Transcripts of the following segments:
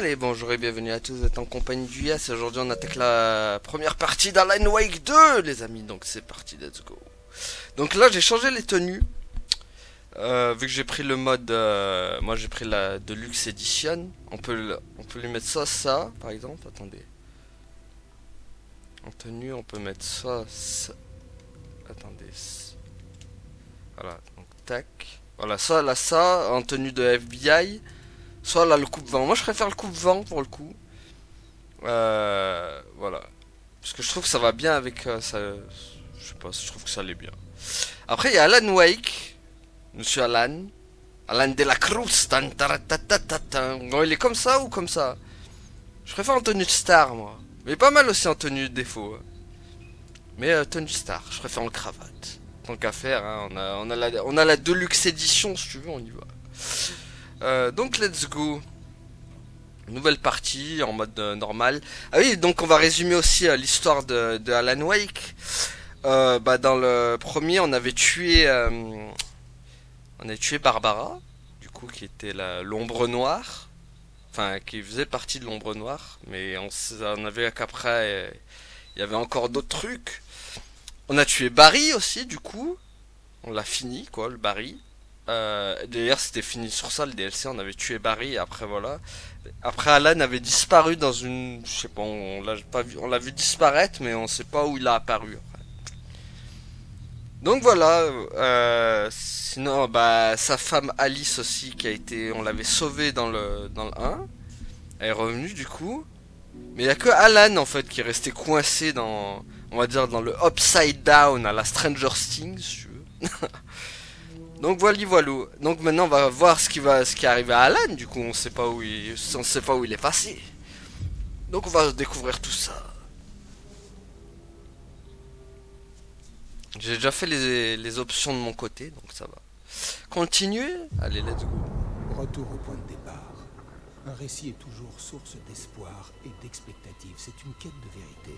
Allez, bonjour et bienvenue à tous, vous êtes en compagnie du Yas. Aujourd'hui on attaque la première partie d'Alan Wake 2 les amis, donc c'est parti, let's go. Donc là j'ai changé les tenues, vu que j'ai pris le mode, moi j'ai pris la Deluxe Edition. On peut lui mettre ça par exemple, attendez. En tenue on peut mettre ça, attendez. Voilà, donc tac. Voilà, ça en tenue de FBI. Soit là le coupe-vent. Moi je préfère le coupe-vent pour le coup. Voilà. Parce que je trouve que ça va bien avec ça. Je sais pas, je trouve que ça allait bien. Après il y a Alan Wake. Monsieur Alan. Alan de la Cruz. Bon, il est comme ça ou comme ça? Je préfère en tenue de star moi. Mais pas mal aussi en tenue de défaut. Mais tenue de star. Je préfère en cravate. Tant qu'à faire, hein, on a la Deluxe Edition si tu veux, on y va. Donc let's go. Nouvelle partie en mode normal. Ah oui, donc on va résumer aussi l'histoire de Alan Wake. Dans le premier, on avait tué Barbara, du coup qui était l'ombre noire, enfin qui faisait partie de l'ombre noire, mais on avait qu'après il y avait encore d'autres trucs. On a tué Barry aussi, du coup, on l'a fini quoi, le Barry. D'ailleurs c'était fini sur ça le DLC, on avait tué Barry et après voilà. Après Alan avait disparu dans une, je sais pas, on l'a pas vu, on l'a vu disparaître mais on sait pas où il a apparu. Donc voilà, sinon sa femme Alice aussi qui a été, on l'avait sauvée dans le 1, elle est revenue du coup. Mais il y a que Alan en fait qui est resté coincé dans, on va dire dans le upside down à la Stranger Things si tu veux. Donc voilà. Donc maintenant on va voir ce qui est arrivé à Alan. Du coup on sait pas où il est passé. Donc on va découvrir tout ça. J'ai déjà fait les options de mon côté, donc ça va. Continuer. Allez, let's go. Retour au point de départ. Un récit est toujours source d'espoir et d'expectative. C'est une quête de vérité.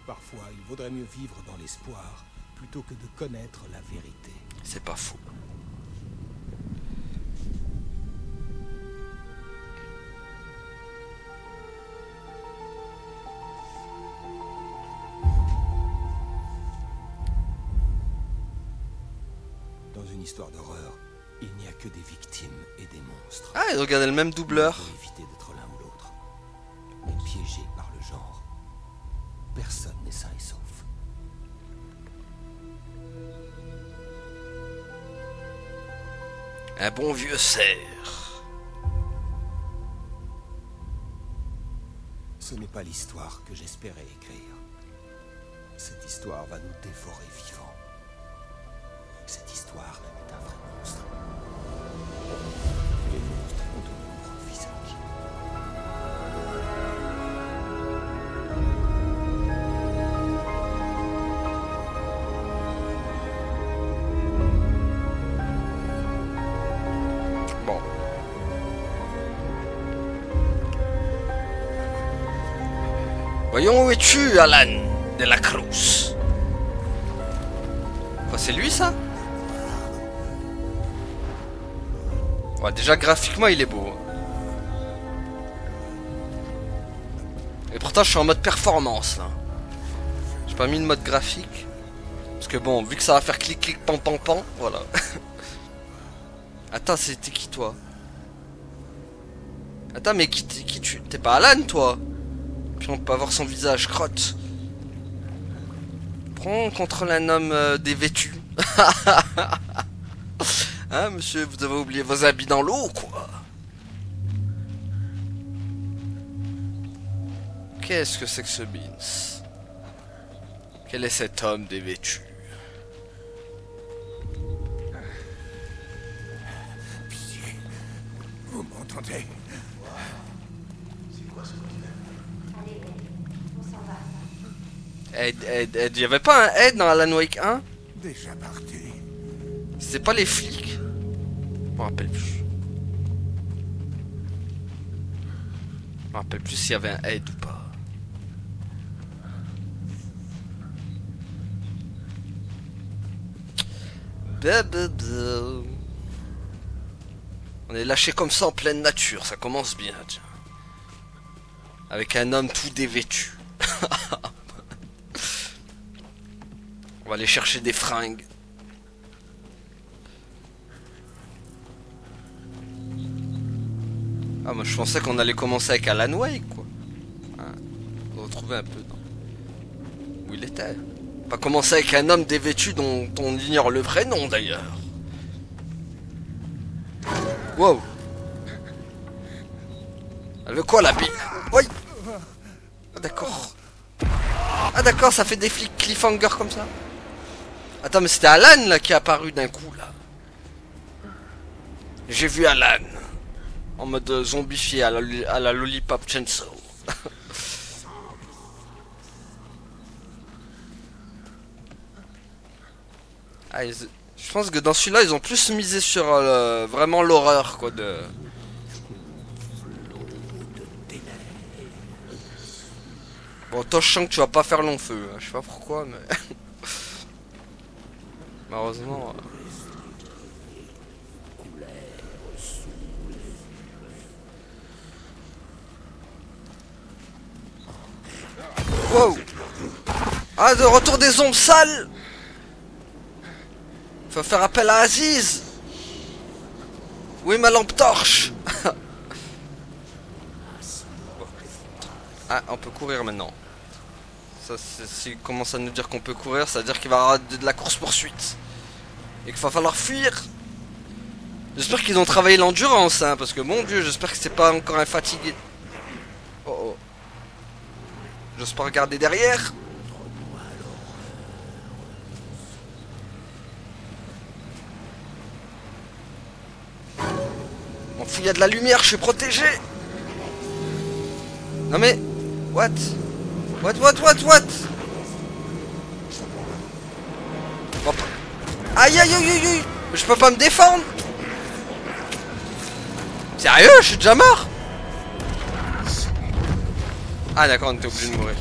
Parfois, il vaudrait mieux vivre dans l'espoir plutôt que de connaître la vérité. C'est pas faux. Dans une histoire d'horreur, il n'y a que des victimes et des monstres. Ah, ils regardaient le même doubleur. Il faut éviter d'être l'un ou l'autre. Mais piégé par le genre, personne n'est sain et sauf. Un bon vieux cerf. Ce n'est pas l'histoire que j'espérais écrire. Cette histoire va nous dévorer vivants. Cette histoire est un vrai monstre. Les monstres ont de nombreux visages. Bon. Voyons où es-tu, Alan de la Cruz? Quoi, c'est lui ça? Ouais, déjà graphiquement il est beau. Et pourtant je suis en mode performance là. J'ai pas mis de mode graphique. Parce que bon, vu que ça va faire clic clic pan pan pan, voilà. Attends, c'était qui toi? Attends, mais qui tu... T'es pas Alan toi? Puis on peut avoir son visage, crotte. Prends contre un homme dévêtu. Hein, monsieur, vous avez oublié vos habits dans l'eau, quoi? Qu'est-ce que c'est que ce Beans? Quel est cet homme dévêtu? Vous m'entendez? Aide, y'avait pas un aide dans Alan Wake 1? Déjà parti. C'est pas les flics? Je me rappelle plus. Je me rappelle plus s'il y avait un aide ou pas. On est lâché comme ça en pleine nature, ça commence bien, tiens. Avec un homme tout dévêtu. On va aller chercher des fringues. Ah, moi je pensais qu'on allait commencer avec Alan Wake, quoi. Hein, on va retrouver un peu où il était. Pas commencer avec un homme dévêtu dont on ignore le vrai nom d'ailleurs. Wow. Elle veut quoi la bille? Oui. Ah, d'accord. Ah d'accord, ça fait des flics cliffhanger comme ça. Attends, mais c'était Alan là qui est apparu d'un coup là. J'ai vu Alan. En mode zombifié à la Lollipop Chainsaw. Ah, je pense que dans celui-là, ils ont plus misé sur vraiment l'horreur, quoi, de... Bon, toi, je sens que tu vas pas faire long feu, hein. Je sais pas pourquoi, mais... Malheureusement... Wow. Ah, de retour des ombres sales. Faut faire appel à Aziz. Oui, ma lampe torche. Ah, on peut courir maintenant. Ça, s'il commence à nous dire qu'on peut courir, ça veut dire qu'il va y avoir de la course-poursuite. Et qu'il va falloir fuir. J'espère qu'ils ont travaillé l'endurance, hein, parce que mon dieu, j'espère que c'est pas encore un fatigué. Oh oh. J'ose pas regarder derrière. M'en fous, il y a de la lumière, je suis protégé. Non mais... What? What? Bon, aïe aïe aïe aïe aïe. Je peux pas me défendre. Sérieux? Je suis déjà mort? Ah d'accord, on était obligé de mourir.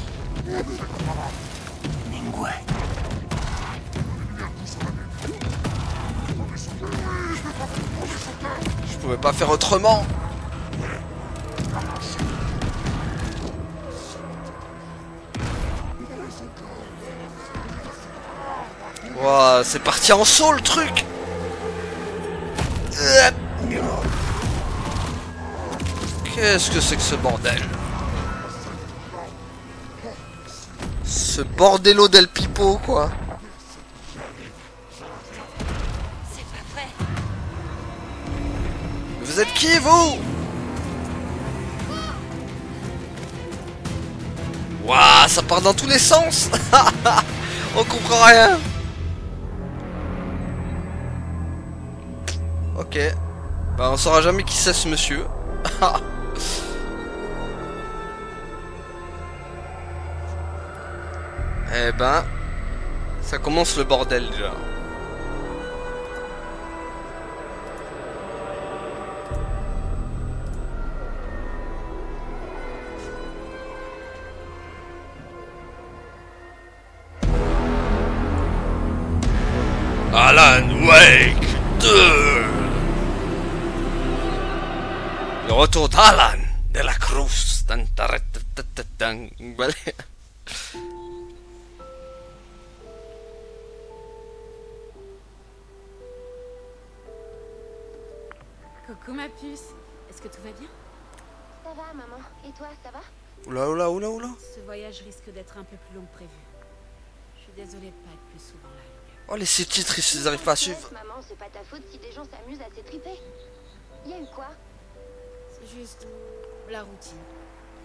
Je pouvais pas faire autrement. Wow, c'est parti en saut le truc. Qu'est-ce que c'est que ce bordel? Ce bordello del pipo, quoi. C'est pas vrai. Vous êtes qui, vous? Waouh, ça part dans tous les sens. On comprend rien. Ok. Bah, on saura jamais qui c'est ce monsieur. Eh ben, ça commence le bordel déjà. Alan Wake 2. Le retour d'Alan de la Cruz. Vale. Coucou ma puce. Est-ce que tout va bien? Ça va, maman. Et toi, ça va? Oula. Ce voyage risque d'être un peu plus long que prévu. Je suis désolée de pas être plus souvent là. Oh, les sous-titres, ils arrivent pas à suivre. Maman, c'est pas ta faute si des gens s'amusent à s'étriper. Y a eu quoi? C'est juste la routine.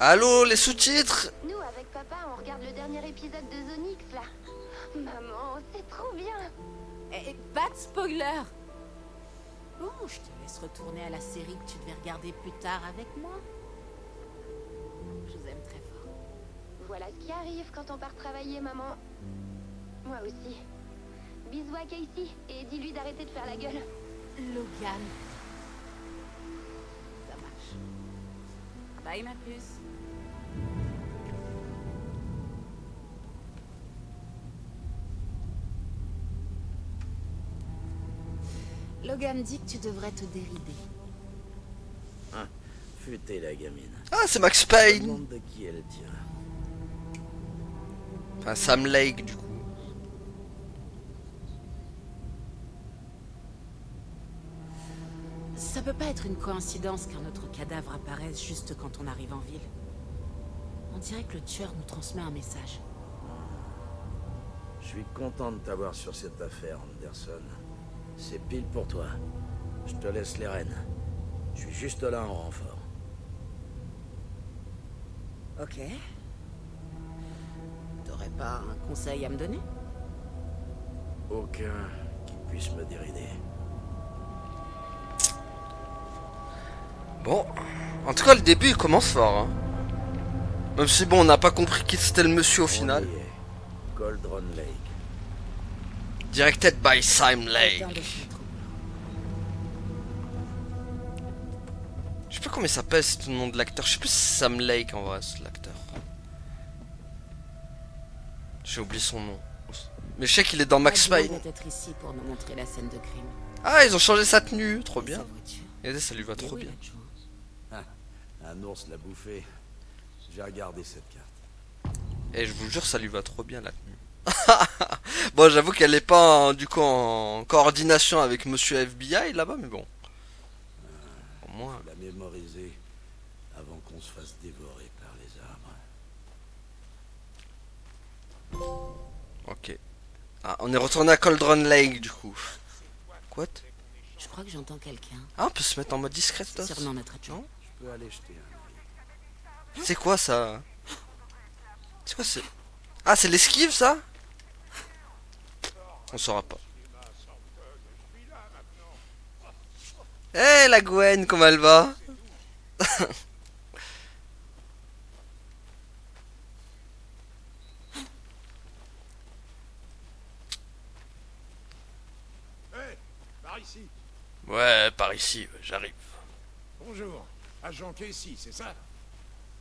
Allô, les sous-titres? Nous, avec papa, on regarde le dernier épisode de Zonix, là. Maman, c'est trop bien. Et pas de spoiler. Bon, je te laisse retourner à la série que tu devais regarder plus tard avec moi. Je vous aime très fort. Voilà ce qui arrive quand on part travailler, maman. Moi aussi. Bisous à Casey et dis-lui d'arrêter de faire la gueule. Logan. Ça marche. Bye ma puce. Logan dit que tu devrais te dérider. Futée la gamine. Ah, c'est Max Je me Payne. demande de qui elle tient. Enfin, Sam Lake, du coup. Ça peut pas être une coïncidence qu'un autre cadavre apparaisse juste quand on arrive en ville. On dirait que le tueur nous transmet un message. Je suis content de t'avoir sur cette affaire, Anderson. C'est pile pour toi. Je te laisse les rênes. Je suis juste là en renfort. Ok. T'aurais pas un conseil à me donner? Aucun qui puisse me dérider. Bon, en tout cas, le début, il commence fort. Hein. Même si, bon, on n'a pas compris qui c'était le monsieur au final. On y est. Cauldron Lake. Directed by Sam Lake. Aucun de ces troubles. Je sais pas comment il s'appelle, c'est le nom de l'acteur. Je sais plus si c'est Sam Lake en vrai, c'est l'acteur. J'ai oublié son nom. Mais je sais qu'il est dans Max Madeline Payne. doit être ici pour nous montrer la scène de crime. Ah, ils ont changé sa tenue, trop Et bien. sa voiture. Regardez, ça lui va trop Et où bien. l'adjoint? Un ours l'a bouffé. J'ai regardé cette carte. Et je vous jure, ça lui va trop bien la tenue. Bon, j'avoue qu'elle est pas du coup en coordination avec Monsieur FBI là-bas, mais bon. Au moins. La mémoriser avant qu'on se fasse dévorer par les arbres. Ok. Ah, on est retourné à Cauldron Lake du coup. Quoi? Je crois que j'entends quelqu'un. Ah, on peut se mettre en mode discret, C'est sûrement notre adjoint. Non? Je peux aller jeter un œil. C'est quoi ça? C'est quoi c'est? Ah, c'est l'esquive ça? On saura pas. Eh la Gwen, comment elle va? Hé, par ici. Ouais, par ici, j'arrive. Bonjour. Agent Casey, c'est ça?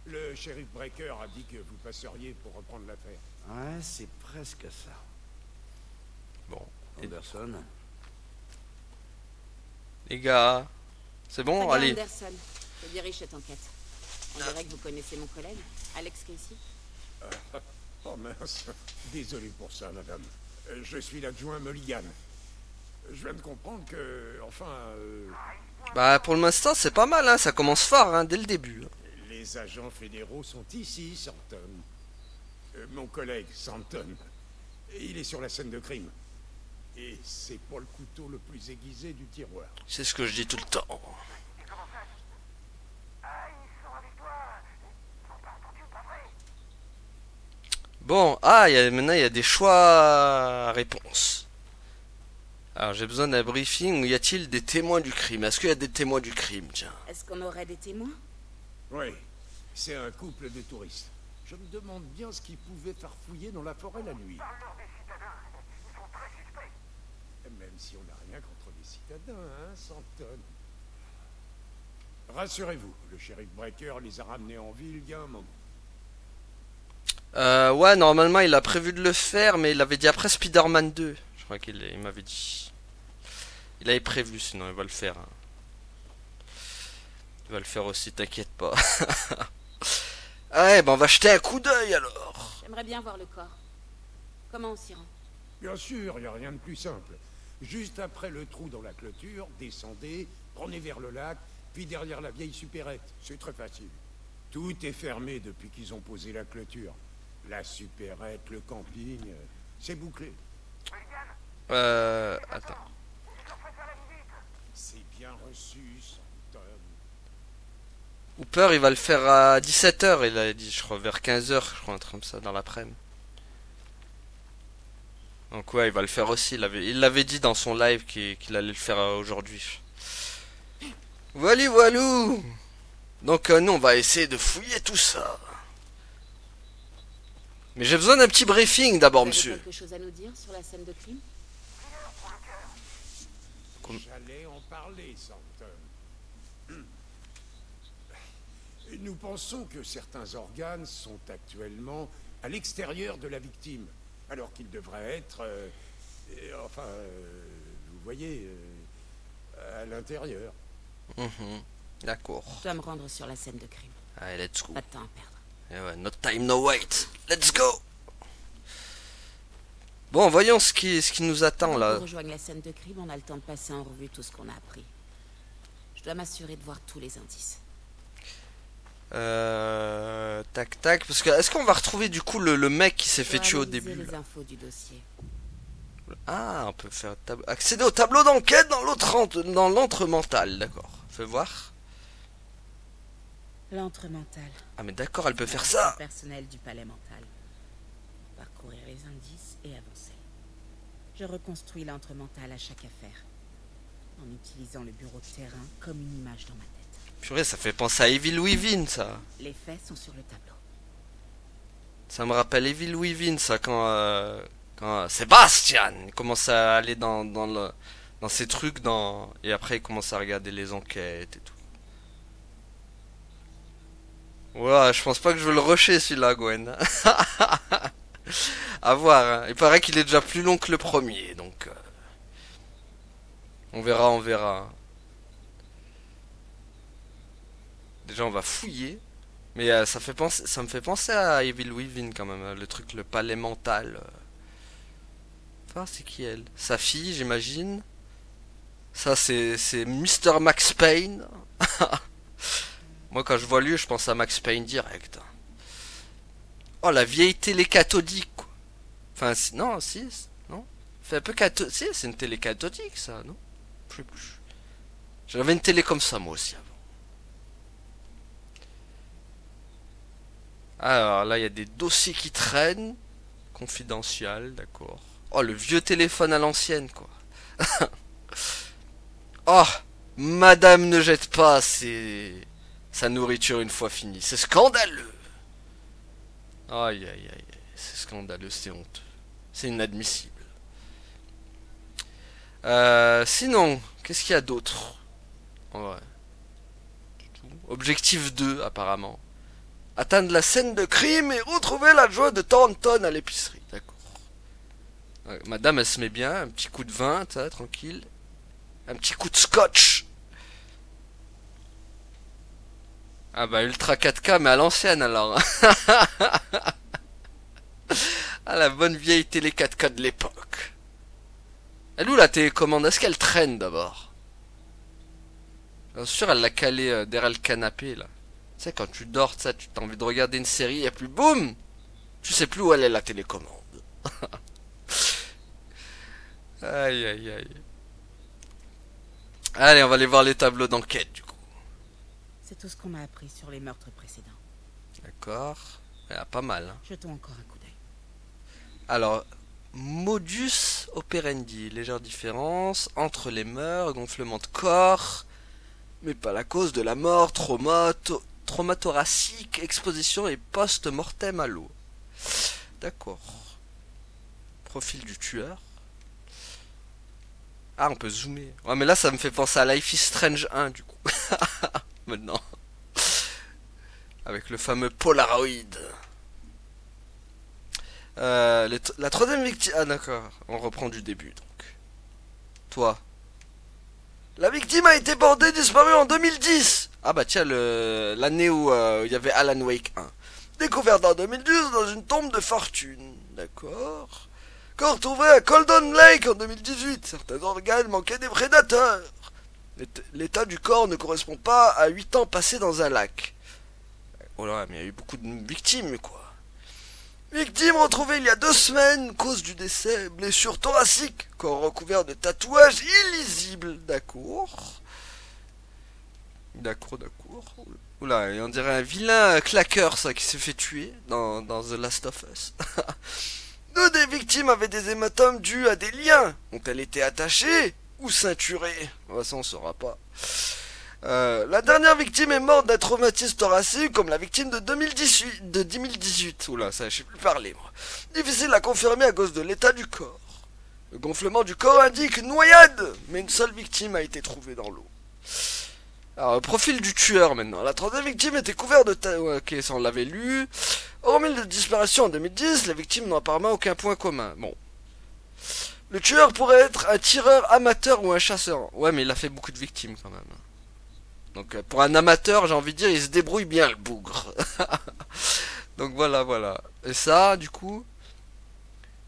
Le shérif Breaker a dit que vous passeriez pour reprendre l'affaire. Ouais, c'est presque ça. Bon, Anderson, les gars, c'est bon, Saga allez. Anderson, je dirige cette enquête. On dirait que vous connaissez mon collègue, Alex Casey. Oh mince. Désolé pour ça, madame. Je suis l'adjoint Mulligan. Je viens de comprendre que, enfin, Bah pour l'instant c'est pas mal, hein, ça commence fort hein, dès le début. les agents fédéraux sont ici, Santon. Mon collègue, Santon. Il est sur la scène de crime. Et c'est pas le couteau le plus aiguisé du tiroir. C'est ce que je dis tout le temps. Bon, ah, maintenant il y a des choix à réponse. Alors j'ai besoin d'un briefing où y a-t-il des témoins du crime? Est-ce qu'il y a des témoins du crime, tiens? Est-ce qu'on aurait des témoins? Oui, c'est un couple de touristes. Je me demande bien ce qu'ils pouvaient faire fouiller dans la forêt la nuit. Même si on n'a rien contre les citadins, hein, Santon. Rassurez-vous, le shérif Breaker les a ramenés en ville il y a un moment. Ouais, normalement il a prévu de le faire, mais il avait dit après Spider-Man 2. Je crois il m'avait dit. Il avait prévu, sinon il va le faire. Hein. Il va le faire aussi, t'inquiète pas. Ouais, ben on va jeter un coup d'œil alors. J'aimerais bien voir le corps. Comment on s'y rend? Bien sûr, il n'y a rien de plus simple. Juste après le trou dans la clôture, descendez, prenez vers le lac, puis derrière la vieille supérette. C'est très facile. Tout est fermé depuis qu'ils ont posé la clôture. La supérette, le camping, c'est bouclé. Attends. C'est bien reçu, Santon. Hooper il va le faire à 17h, il a dit, je crois, vers 15h, je crois, un truc comme ça, dans l'après-midi. Donc ouais, il va le faire aussi, il l'avait dit dans son live qu'il allait le faire aujourd'hui. Voilà, voilou. Donc nous, on va essayer de fouiller tout ça. Mais j'ai besoin d'un petit briefing d'abord, Vous avez monsieur. quelque chose à nous dire sur la scène de crime? J'allais en parler, Santon. Nous pensons que certains organes sont actuellement à l'extérieur de la victime, alors qu'ils devraient être, vous voyez, à l'intérieur. Mhm. D'accord. Je dois me rendre sur la scène de crime. Allez, let's go. Pas de temps à perdre. Eh ouais, no time, no wait. Let's go. Bon, voyons ce qui nous attend Avant là. qu'on rejoigne la scène de crime, on a le temps de passer en revue tout ce qu'on a appris. Je dois m'assurer de voir tous les indices. Tac tac. Parce que est-ce qu'on va retrouver du coup le mec qui s'est Je fait dois tuer au analyser début les là. infos du dossier. Ah, on peut faire accéder au tableau d'enquête dans l'antre mental, d'accord. Fais voir. L'antre mental. Ah mais d'accord, elle peut faire L'inventaire ça. personnel du palais mental. Parcourir les indices et avancer. Je reconstruis l'antre mental à chaque affaire. En utilisant le bureau de terrain comme une image dans ma tête. Purée, ça fait penser à Evil Within ça. Les faits sont sur le tableau. Ça me rappelle Evil Within ça quand Sébastien commence à aller dans ces trucs et après il commence à regarder les enquêtes et tout. Ouais, je pense pas que je veux le rusher celui-là, Gwen. À voir, hein. Il paraît qu'il est déjà plus long que le premier, donc on verra, on verra. Déjà, on va fouiller, mais ça me fait penser à Evil Within quand même, le truc, le palais mental. Enfin, c'est qui elle? Sa fille, j'imagine. Ça, c'est Mr. Max Payne. Moi, quand je vois lui, je pense à Max Payne direct. Oh, la vieille télé cathodique, quoi. Enfin, non, si, non. Fait un peu cathodique. Si, c'est une télé cathodique, ça, non? Je sais plus. J'avais une télé comme ça, moi aussi, avant. Alors, là, il y a des dossiers qui traînent. Confidentiel, d'accord. Oh, le vieux téléphone à l'ancienne, quoi. Oh, madame ne jette pas sa nourriture une fois finie. C'est scandaleux. Aïe, aïe, aïe. C'est scandaleux, c'est honteux. C'est inadmissible. Sinon, qu'est-ce qu'il y a d'autre? Ouais. Objectif 2, apparemment. Atteindre la scène de crime et retrouver la joie de Thornton à l'épicerie. D'accord. Ouais, madame, elle se met bien. Un petit coup de vin, ça, tranquille. Un petit coup de scotch. Ah bah, Ultra 4K, mais à l'ancienne, alors. Ah, la bonne vieille télé 4K de l'époque. Elle où la télécommande? Est-ce qu'elle traîne, d'abord? Bien sûr, elle l'a calée derrière le canapé, là. Tu sais, quand tu dors, tu as envie de regarder une série, et puis boum! Tu sais plus où elle est, la télécommande. Aïe, aïe, aïe. Allez, on va aller voir les tableaux d'enquête, du coup. C'est tout ce qu'on m'a appris sur les meurtres précédents. D'accord. Pas mal, hein. Jetons encore un coup d'œil. Alors, modus operandi, légère différence entre les meurtres, gonflement de corps, mais pas la cause de la mort, trauma thoracique, exposition et post-mortem à l'eau. D'accord. Profil du tueur. Ah, on peut zoomer. Ouais, mais là, ça me fait penser à Life is Strange 1, du coup. Maintenant. Avec le fameux Polaroid. La troisième victime... Ah, d'accord. On reprend du début, donc. Toi. La victime a été bordée, disparue en 2010. Ah bah tiens, l'année où il y avait Alan Wake 1. Découverte en 2010 dans une tombe de fortune. D'accord. Corps trouvé à Coldon Lake en 2018. Certains organes manquaient des prédateurs. L'état du corps ne correspond pas à 8 ans passés dans un lac. Oh là, mais il y a eu beaucoup de victimes, quoi. Victime retrouvée il y a 2 semaines, cause du décès, blessure thoracique, corps recouvert de tatouages illisibles. D'accord. D'accord. Oula, on dirait un vilain claqueur, ça, qui s'est fait tuer dans The Last of Us. 2 des victimes avaient des hématomes dus à des liens. Ont-elles été attachées ou ceinturées? Ça, on saura pas. La dernière victime est morte d'un traumatisme thoracique comme la victime de 2018. Oula, ça, je sais plus parler, moi. Difficile à confirmer à cause de l'état du corps. Le gonflement du corps indique une noyade, mais une seule victime a été trouvée dans l'eau. Alors, profil du tueur maintenant. La troisième victime était couverte de... ok, ça on l'avait lu. Hormis la disparition en 2010, les victimes n'ont apparemment aucun point commun. Bon. Le tueur pourrait être un tireur amateur ou un chasseur. Ouais, mais il a fait beaucoup de victimes quand même. Donc pour un amateur, j'ai envie de dire, il se débrouille bien le bougre. Donc voilà, voilà. Et ça, du coup...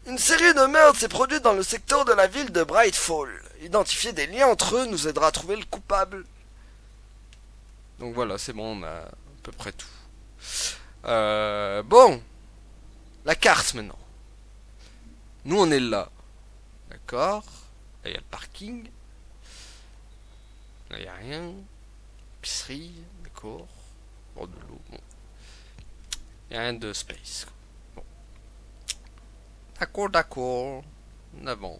Une série de meurtres s'est produite dans le secteur de la ville de Brightfall. Identifier des liens entre eux nous aidera à trouver le coupable. Donc voilà, c'est bon, on a à peu près tout. Bon. La carte maintenant. Nous on est là. D'accord. Là il y a le parking. Là il n'y a rien. Épicerie. D'accord. Bord de l'eau. Bon. Il n'y a rien de space. Bon. D'accord, d'accord. Bon.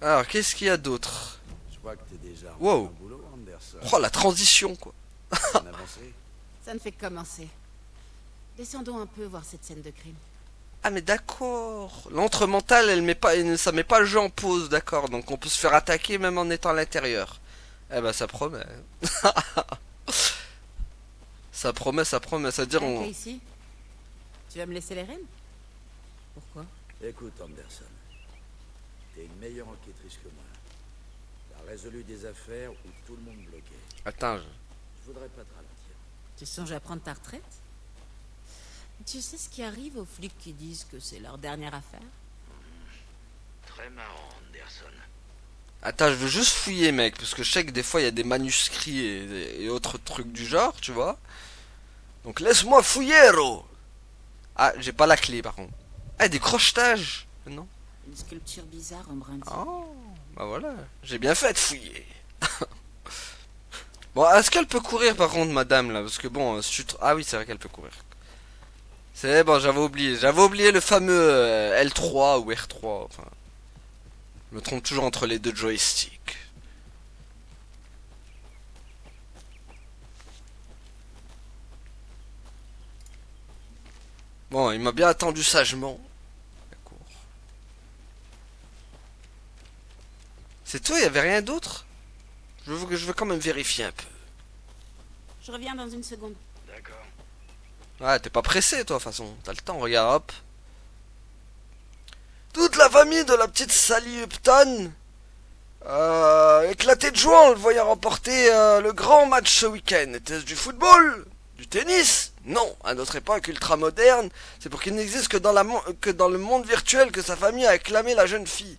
Alors, qu'est-ce qu'il y a d'autre? Je vois que t'es déjà Wow. au boulot, Anderson. Oh, la transition, quoi. Bien avancé. Ça ne fait que commencer. Descendons un peu voir cette scène de crime. Ah, mais d'accord. L'entre mentale, elle met pas, ça met pas le jeu en pause, d'accord. Donc, on peut se faire attaquer même en étant à l'intérieur. Eh ben, ça promet. Ça promet, ça promet. C'est-à-dire, Tiens, on... Casey, tu vas me laisser les rênes? Pourquoi? Écoute, Anderson. T'es une meilleure enquêtrice que moi. T'as résolu des affaires où tout le monde bloquait. Attends, Je voudrais pas te ralentir. Tu songes à prendre ta retraite? Tu sais ce qui arrive aux flics qui disent que c'est leur dernière affaire? Très marrant, Anderson. Attends, je veux juste fouiller, mec, parce que je sais que des fois il y a des manuscrits et autres trucs du genre, tu vois. Donc laisse-moi fouiller, héros. Ah, j'ai pas la clé, par contre. Ah, des crochetages. Non. Une sculpture bizarre en brindille. Oh, bah voilà. J'ai bien fait de fouiller. Bon, est-ce qu'elle peut courir, par contre, madame, là? Parce que bon, si tu ah oui, c'est vrai qu'elle peut courir. C'est bon, j'avais oublié. J'avais oublié le fameux L3 ou R3, enfin... Je me trompe toujours entre les deux joysticks. Bon, il m'a bien attendu sagement. D'accord. C'est tout, il y avait rien d'autre? Je veux quand même vérifier un peu. Je reviens dans une seconde. D'accord. Ouais, t'es pas pressé, toi, de toute façon. T'as le temps, regarde, hop. Toute la famille de la petite Sally Upton éclatait de joie en le voyant remporter le grand match ce week-end. Était-ce du football? Du tennis? Non, à notre époque ultra-moderne, c'est pour qu'il n'existe que dans le monde virtuel que sa famille a acclamé la jeune fille.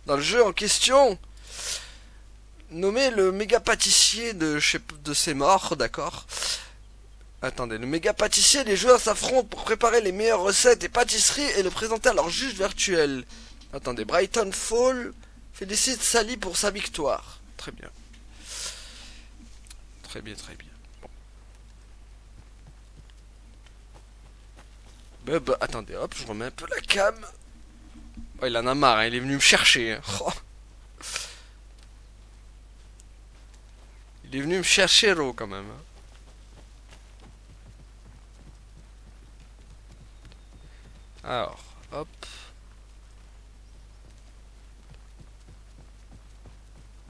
Dans le jeu en question, nommé le méga pâtissier de ses morts, d'accord. Attendez, le méga pâtissier, les joueurs s'affrontent pour préparer les meilleures recettes et pâtisseries et le présenter à leur juge virtuel. Attendez, Brighton Fall félicite Sally pour sa victoire. Très bien. Très bien, très bien. Bon. Bah, attendez, hop, je remets un peu la cam. Oh, il en a marre, hein, il est venu me chercher. Hein. Oh. Il est venu me chercher, Ro, quand même. Alors, hop.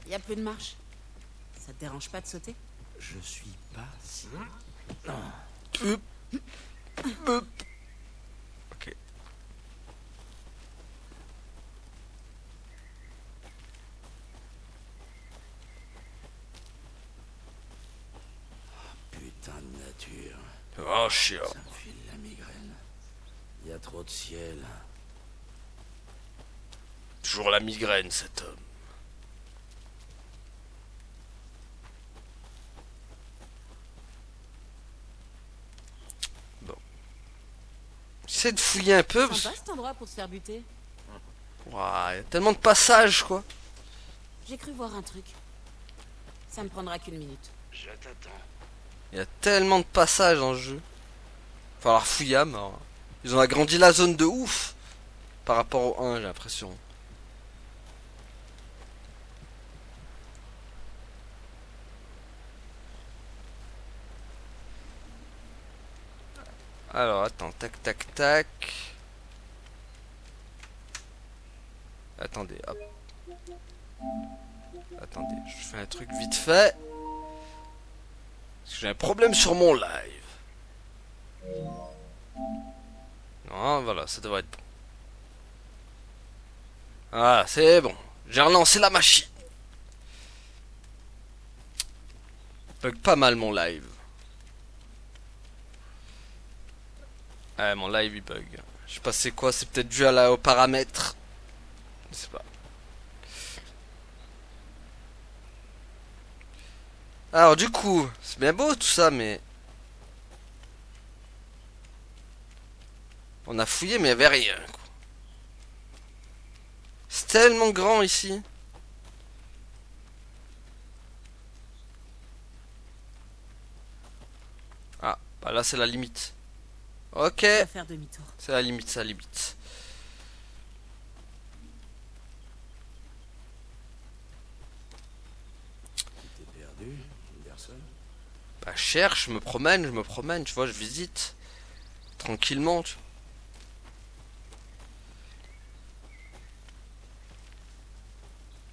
Il y a peu de marche. Ça te dérange pas de sauter? Je suis pas si... Ok. Putain de nature. Oh, chiant. Ça me file la migraine. Il y a trop de ciel. Toujours la migraine, cet homme. Bon. J'essaie de fouiller un peu. Sympa cet endroit pour se faire buter. Ouah, il y a tellement de passages, quoi. J'ai cru voir un truc. Ça me prendra qu'une minute. Je t'attends. Il y a tellement de passages dans le jeu. Faut falloir fouiller à mort. Ils ont agrandi la zone de ouf. Par rapport au 1, j'ai l'impression. Alors, attends, tac, tac, tac. Attendez, hop. Attendez, je fais un truc vite fait. Parce que j'ai un problème sur mon live. Non, voilà, ça devrait être bon. Ah, c'est bon. J'ai relancé la machine. Bug pas mal mon live. Ouais, mon live il bug. Je sais pas c'est quoi, c'est peut-être dû aux paramètres. Je sais pas. Alors du coup, c'est bien beau tout ça, mais... On a fouillé, mais il n'y avait rien, quoi. C'est tellement grand ici. Ah, bah là c'est la limite. Ok. On va faire demi-tour. C'est la limite, c'est la limite. T'es perdu, Anderson? Bah je cherche, je me promène, tu vois, je visite. Tranquillement, tu vois.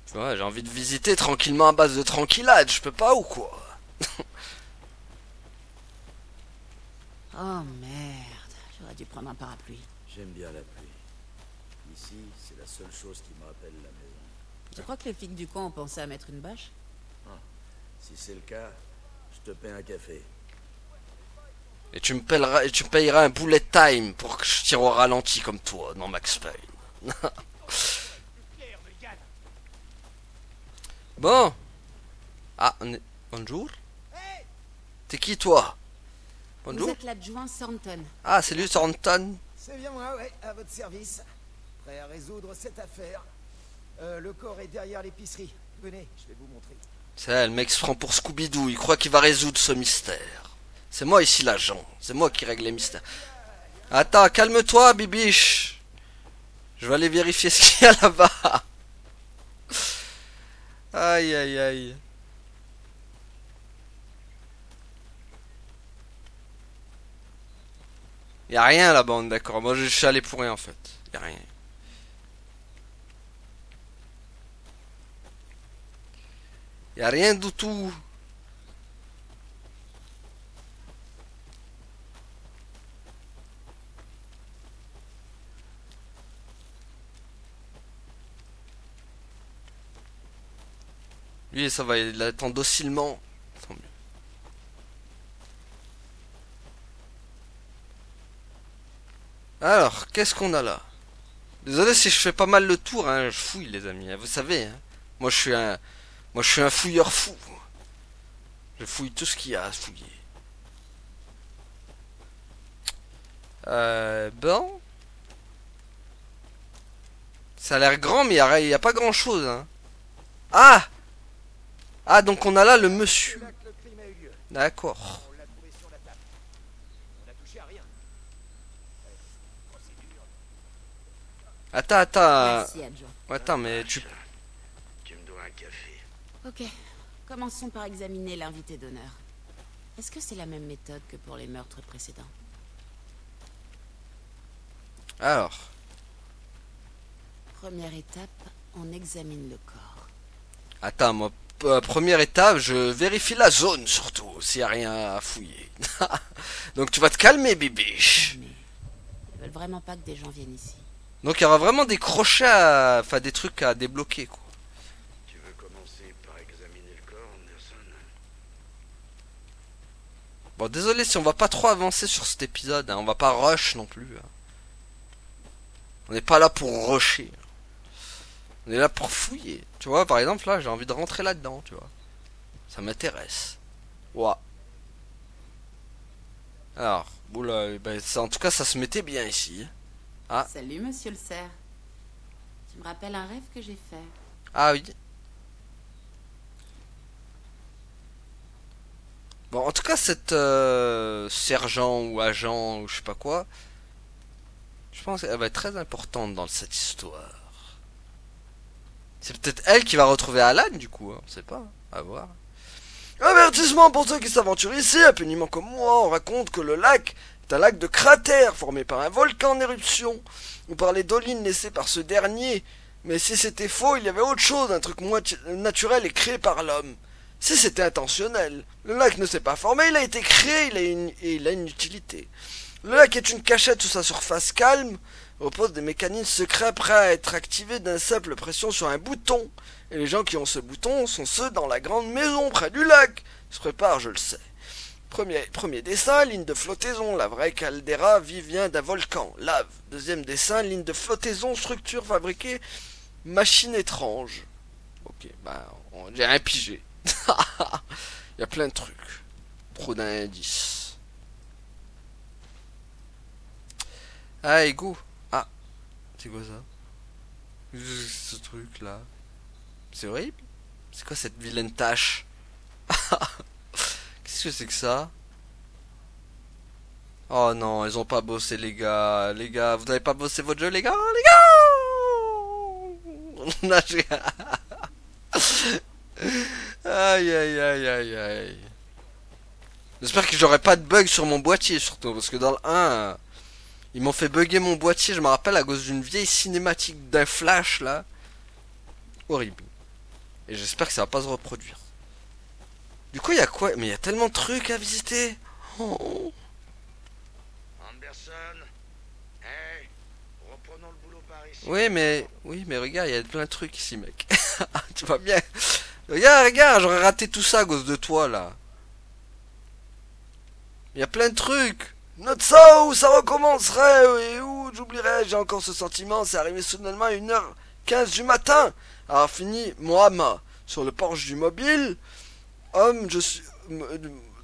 Tu vois, j'ai envie de visiter tranquillement à base de tranquillade, je peux pas ou quoi? Oh merde, j'aurais dû prendre un parapluie. J'aime bien la pluie. Ici, c'est la seule chose qui me rappelle la maison. Tu crois que les flics du coin ont pensé à mettre une bâche? Si c'est le cas, je te paie un café. Et tu me payeras un bullet time pour que je tire au ralenti comme toi dans Max Payne. Bon. Ah, bonjour. T'es qui toi? Vous Bonjour. êtes l'adjoint Thornton. Ah, c'est lui Thornton. C'est bien moi, ouais, à votre service. Prêt à résoudre cette affaire. Le corps est derrière l'épicerie. Venez, je vais vous montrer. C'est elle, le mec se prend pour Scooby-Doo, il croit qu'il va résoudre ce mystère. C'est moi ici l'agent, c'est moi qui règle les mystères. Attends, calme-toi, bibiche. Je vais aller vérifier ce qu'il y a là-bas. Aïe, aïe, aïe. Y a rien là-bas, on est d'accord. Moi je suis allé pour rien en fait. Y a rien. Y a rien du tout. Lui, ça va, il attend docilement. Tant mieux. Alors, qu'est-ce qu'on a là? Désolé si je fais pas mal le tour, hein, je fouille les amis, hein, vous savez. Hein. Moi, je suis un fouilleur fou. Je fouille tout ce qu'il y a à fouiller. Bon. Ça a l'air grand, mais il y a pas grand-chose. Hein. Ah! Ah, donc on a là le monsieur. C'est là que le crime a eu lieu. D'accord. On l'a trouvé sur la table. On n'a touché à rien. Procédure. Attends. Merci, adjoint. Attends, mais tu... Tu me dois un café. Ok, commençons par examiner l'invité d'honneur. Est-ce que c'est la même méthode que pour les meurtres précédents? Alors. Première étape, on examine le corps. Attends, moi, première étape, je vérifie la zone surtout, s'il n'y a rien à fouiller. Donc tu vas te calmer, bibiche. Mais ils veulent vraiment pas que des gens viennent ici. Donc il y aura vraiment des crochets à... Enfin, des trucs à débloquer, quoi. Tu veux commencer par examiner le corps, Anderson? Bon, désolé si on va pas trop avancer sur cet épisode, hein. On va pas rush non plus. Hein. On n'est pas là pour rusher. On est là pour fouiller. Tu vois, par exemple, là, j'ai envie de rentrer là-dedans, tu vois. Ça m'intéresse. Ouah. Alors, oula, ben, en tout cas, ça se mettait bien ici. Ah. Salut, monsieur le cerf. Tu me rappelles un rêve que j'ai fait. Ah oui. Bon, en tout cas, cette sergent ou agent ou je sais pas quoi, je pense qu'elle va être très importante dans cette histoire. C'est peut-être elle qui va retrouver Alan, du coup, hein, on sait pas, à voir. Avertissement pour ceux qui s'aventurent ici, impunément comme moi, on raconte que le lac est un lac de cratères formé par un volcan en éruption, ou par les dolines laissées par ce dernier. Mais si c'était faux, il y avait autre chose, un truc moins naturel et créé par l'homme. Si c'était intentionnel, le lac ne s'est pas formé, il a été créé et il a une utilité. Le lac est une cachette sous sa surface calme, repose des mécanismes secrets prêts à être activés d'un simple pression sur un bouton. Et les gens qui ont ce bouton sont ceux dans la grande maison près du lac. Ils se préparent, je le sais. Premier dessin, ligne de flottaison. La vraie caldeira vient d'un volcan. Lave. Deuxième dessin, ligne de flottaison, structure fabriquée, machine étrange. Ok, bah, j'ai un pigé. Il y a plein de trucs. Trop d'indices. Ah, égout. Ah, c'est quoi ça? Ce truc là. C'est horrible. C'est quoi cette vilaine tâche? Qu'est-ce que c'est que ça? Oh non, ils ont pas bossé les gars. Les gars, vous n'avez pas bossé votre jeu les gars? Les gars. Aïe aïe aïe aïe aïe. J'espère que j'aurai pas de bug sur mon boîtier surtout. Parce que dans le 1, ils m'ont fait bugger mon boîtier, je me rappelle, à cause d'une vieille cinématique d'un flash là. Horrible. Et j'espère que ça va pas se reproduire. Du coup, il y a quoi? Mais il y a tellement de trucs à visiter. Oh. Anderson, hey, reprenons le boulot par ici. Oui, mais regarde, il y a plein de trucs ici, mec. Tu vois bien. Regarde, j'aurais raté tout ça à cause de toi là. Il y a plein de trucs. Note ça où ça recommencerait et où j'oublierais. J'ai encore ce sentiment. C'est arrivé soudainement à 1h15 du matin. Alors fini, Mohamed, sur le porche du mobile.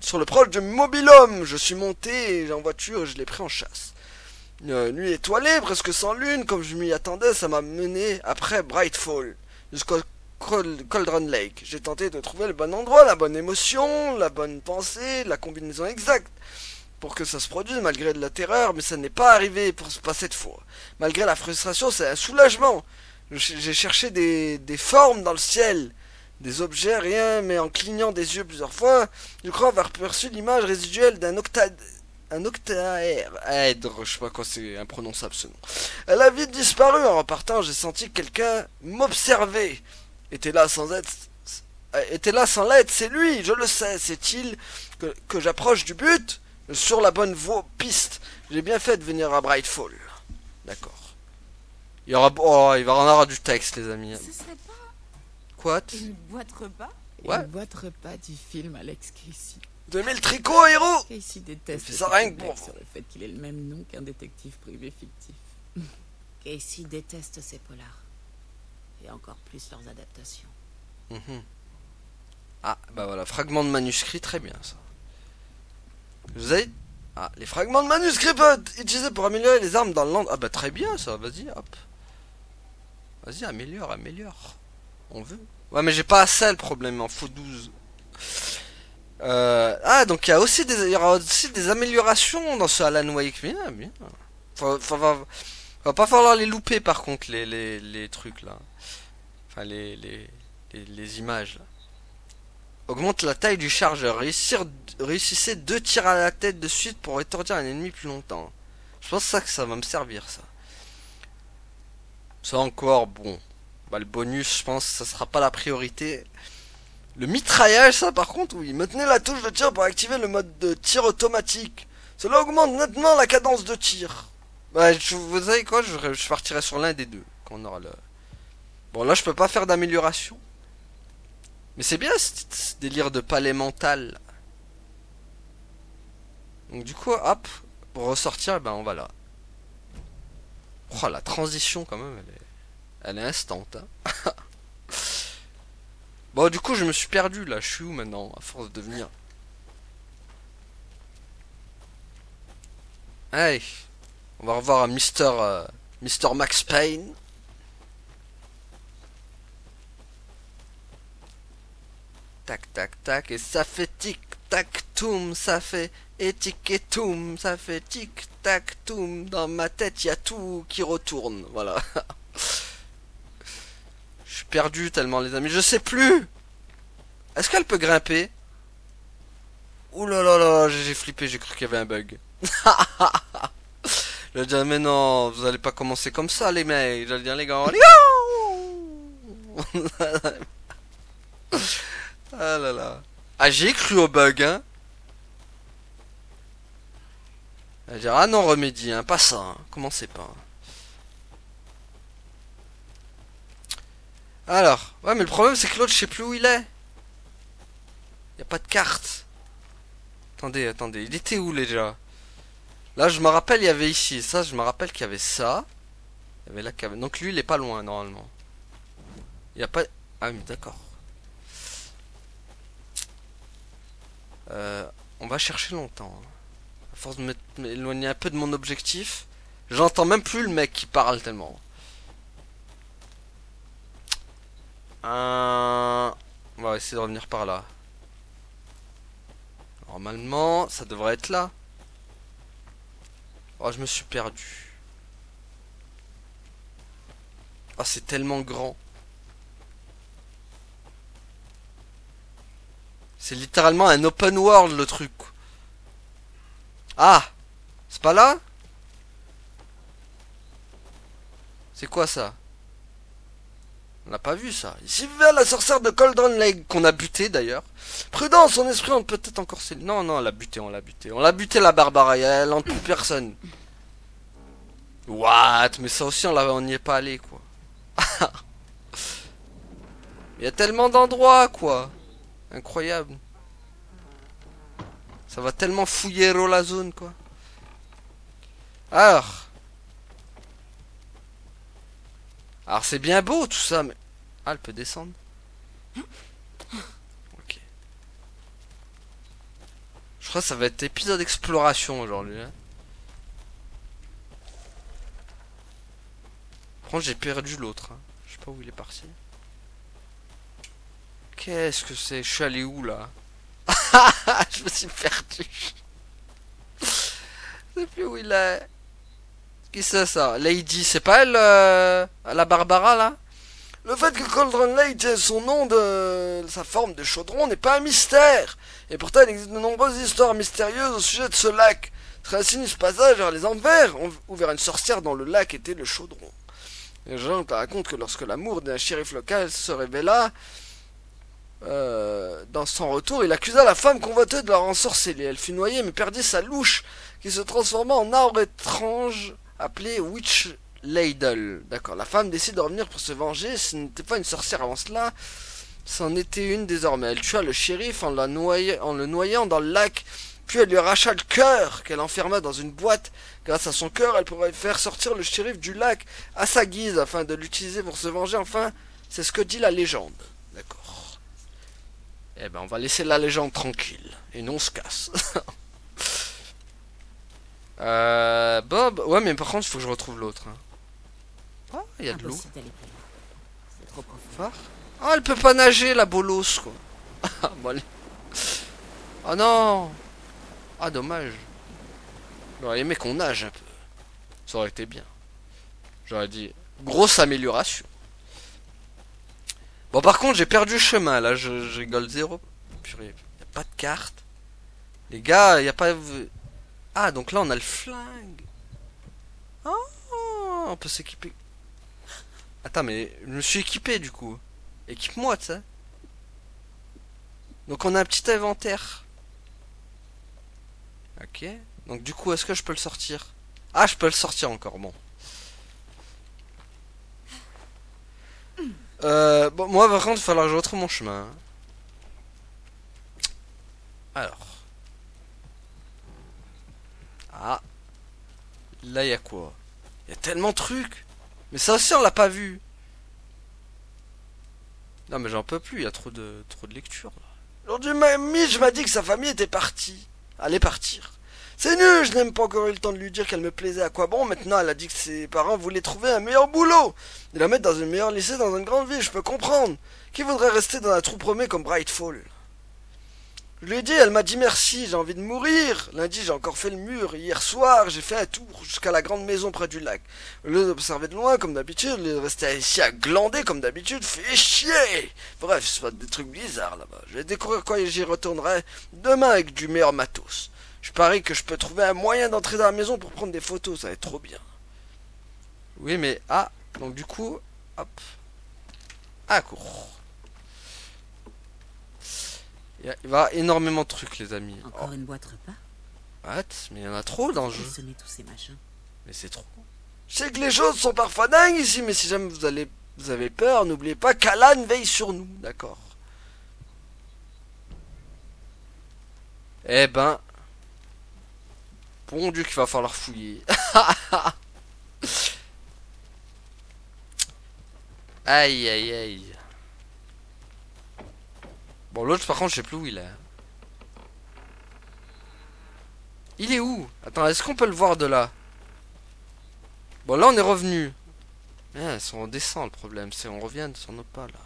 Sur le proche de mobile homme, je suis monté en voiture et je l'ai pris en chasse. Une nuit étoilée, presque sans lune, comme je m'y attendais, ça m'a mené après Brightfall, jusqu'au Cauldron Lake. J'ai tenté de trouver le bon endroit, la bonne émotion, la bonne pensée, la combinaison exacte pour que ça se produise malgré de la terreur, mais ça n'est pas arrivé pour pas cette fois. Malgré la frustration, c'est un soulagement. J'ai cherché des formes dans le ciel, des objets, rien, mais en clignant des yeux plusieurs fois, je crois avoir perçu l'image résiduelle d'un octaèdre, je sais pas quoi, c'est imprononçable ce nom. Elle a vite disparu. En repartant, j'ai senti que quelqu'un m'observait. Était là sans l'aide, c'est lui, je le sais. C'est-il que j'approche du but, sur la bonne piste. J'ai bien fait de venir à Brightfall. D'accord. Il y aura, il va en avoir du texte, les amis. Ce serait pas Quoi? une boîte repas? Ouais. Une boîte repas du film Alex Casey. 2000 tricots, héros. Casey déteste Il fait ça rien que blague pour sur le fait qu'il ait le même nom qu'un détective privé fictif. Casey déteste ces polars. Et encore plus leurs adaptations. Ah, bah voilà, fragment de manuscrit, très bien ça. Vous avez... Ah, les fragments de manuscrit peuvent être utilisés pour améliorer les armes dans le land. Ah bah très bien ça, vas-y, hop. Vas-y, améliore. On veut. Ouais, mais j'ai pas assez le problème, il m'en faut 12. Ah, donc il y aura aussi des améliorations dans ce Alan Wake. Bien. Va pas falloir les louper par contre, les trucs là. Enfin, les images là. Augmente la taille du chargeur. Réussissez 2 tirs à la tête de suite pour étourdir un ennemi plus longtemps. Je pense que ça va me servir ça. Ça encore, bon. Bah le bonus, je pense que ça sera pas la priorité. Le mitraillage, ça par contre, oui. Maintenez la touche de tir pour activer le mode de tir automatique. Cela augmente nettement la cadence de tir. Bah, vous savez quoi, je partirai sur l'un des deux. Quand on aura le... Bon, là, je peux pas faire d'amélioration. Mais c'est bien ce délire de palais mental. Donc du coup, hop, pour ressortir, ben on va là. Oh, la transition quand même, elle est instant. Hein. Bon, du coup, je me suis perdu là. Je suis où maintenant, à force de venir? Hey, on va revoir un Mr. Max Payne. Tac, tac, tac, et ça fait tic, tac, toum, ça fait et tic et toum, ça fait tic, tac, toum. Dans ma tête, il y a tout qui retourne, voilà. Je suis perdu tellement, les amis, je sais plus. Est-ce qu'elle peut grimper? Ouh là là là, j'ai flippé, j'ai cru qu'il y avait un bug. Je vais dire, mais non, vous allez pas commencer comme ça, les mecs. Je vais dire, les gars, ah là là. Ah, j'ai cru au bug, hein. Elle va dire ah non Remedy, hein, pas ça, hein. Commencez pas. Alors, ouais mais le problème c'est que l'autre je sais plus où il est. Y a pas de carte. Attendez, attendez, il était où déjà? Là je me rappelle il y avait ici, ça je me rappelle qu'il y avait ça. Il y avait la cave. Donc lui il est pas loin normalement. Il y a pas... Ah mais d'accord. On va chercher longtemps. Hein. À force de m'éloigner un peu de mon objectif, j'entends même plus le mec qui parle tellement. On va essayer de revenir par là. Normalement, ça devrait être là. Oh, je me suis perdu. Oh, c'est tellement grand. C'est littéralement un open world le truc. Ah, c'est pas là? C'est quoi ça? On n'a pas vu ça. Ici vient la sorcière de Cauldron Lake qu'on a buté d'ailleurs. Prudent, son esprit on peut-être encore... Non, non, on l'a buté, on l'a buté. On l'a buté la Barbara, elle en tue personne. What? Mais ça aussi on n'y est pas allé quoi. Il y a tellement d'endroits quoi. Incroyable. Ça va tellement fouiller la zone quoi. Alors c'est bien beau tout ça mais... Ah elle peut descendre. Ok. Je crois que ça va être épisode exploration aujourd'hui hein. Par contre j'ai perdu l'autre hein. Je sais pas où il est parti. Qu'est-ce que c'est? Je suis allé où là? Je me suis perdu. Je sais plus où il est. Qui c'est ça? Lady, c'est pas elle la Barbara là? Le fait que Cauldron Lake ait son nom de sa forme de chaudron n'est pas un mystère. Et pourtant il existe de nombreuses histoires mystérieuses au sujet de ce lac. Très sinistre passage vers les envers où vers une sorcière dans le lac était le chaudron. Les gens racontent que lorsque l'amour d'un shérif local se révéla, dans son retour, il accusa la femme convoitée de la ensorceler. Elle fut noyée mais perdit sa louche qui se transforma en arbre étrange appelé Witch Ladle. D'accord, la femme décide de revenir pour se venger. Ce n'était pas une sorcière avant cela, c'en était une désormais. Elle tua le shérif en le noyant dans le lac, puis elle lui arracha le cœur qu'elle enferma dans une boîte. Grâce à son cœur, elle pourrait faire sortir le shérif du lac à sa guise afin de l'utiliser pour se venger. Enfin, c'est ce que dit la légende. D'accord. Eh ben, on va laisser la légende tranquille. Et nous, on se casse. Bob. Ouais, mais par contre, il faut que je retrouve l'autre. Hein. Ah, il y a de l'eau. C'est trop profond. Phare. Ah, elle peut pas nager, la bolos, quoi. Bon, allez. Oh non. Ah, dommage. J'aurais aimé qu'on nage un peu. Ça aurait été bien. J'aurais dit, grosse amélioration. Bon, par contre, j'ai perdu le chemin, là. Je rigole zéro. Purée, y a pas de carte. Les gars, y a pas... Ah, donc là, on a le flingue. Oh, on peut s'équiper. Attends, mais je me suis équipé, du coup. Équipe-moi, tu sais. Donc, on a un petit inventaire. Ok. Donc, du coup, est-ce que je peux le sortir? Ah, je peux le sortir encore, bon. Bon, moi, par contre, il va falloir que je retrouve mon chemin. Alors. Ah. Là, il y a quoi? Il y a tellement de trucs. Mais ça aussi, on l'a pas vu. Non, mais j'en peux plus, il y a trop de lecture. Aujourd'hui, Mitch m'a dit que sa famille était partie. Allait partir. C'est nul, je n'ai même pas encore eu le temps de lui dire qu'elle me plaisait. À quoi bon? Maintenant, elle a dit que ses parents voulaient trouver un meilleur boulot. Et la mettre dans un meilleur lycée dans une grande ville, je peux comprendre. Qui voudrait rester dans un trou paumé comme Brightfall? Je lui ai dit, elle m'a dit merci, j'ai envie de mourir. Lundi, j'ai encore fait le mur. Hier soir, j'ai fait un tour jusqu'à la grande maison près du lac. Au lieu d'observer de loin, comme d'habitude, de rester ici à glander, comme d'habitude, fait chier. Bref, c'est pas des trucs bizarres là-bas. Je vais découvrir quoi et j'y retournerai demain avec du meilleur matos. Je parie que je peux trouver un moyen d'entrer dans la maison pour prendre des photos, ça va être trop bien. Oui, mais... Ah, donc du coup... Hop. Ah, cours. Il va y avoir énormément de trucs, les amis. Encore une boîte repas? What? Mais il y en a trop dans le jeu. Sonner tous ces machins. Mais c'est trop. Je sais que les choses sont parfois dingues ici, mais si jamais vous avez peur, n'oubliez pas qu'Alan veille sur nous, d'accord? Eh ben, bon Dieu qu'il va falloir fouiller. Aïe aïe aïe. Bon, l'autre par contre, je sais plus où il est. Il est où? Attends, est-ce qu'on peut le voir de là? Bon, là on est revenu. Ah, si on descend, le problème, c'est on revient sur nos pas là.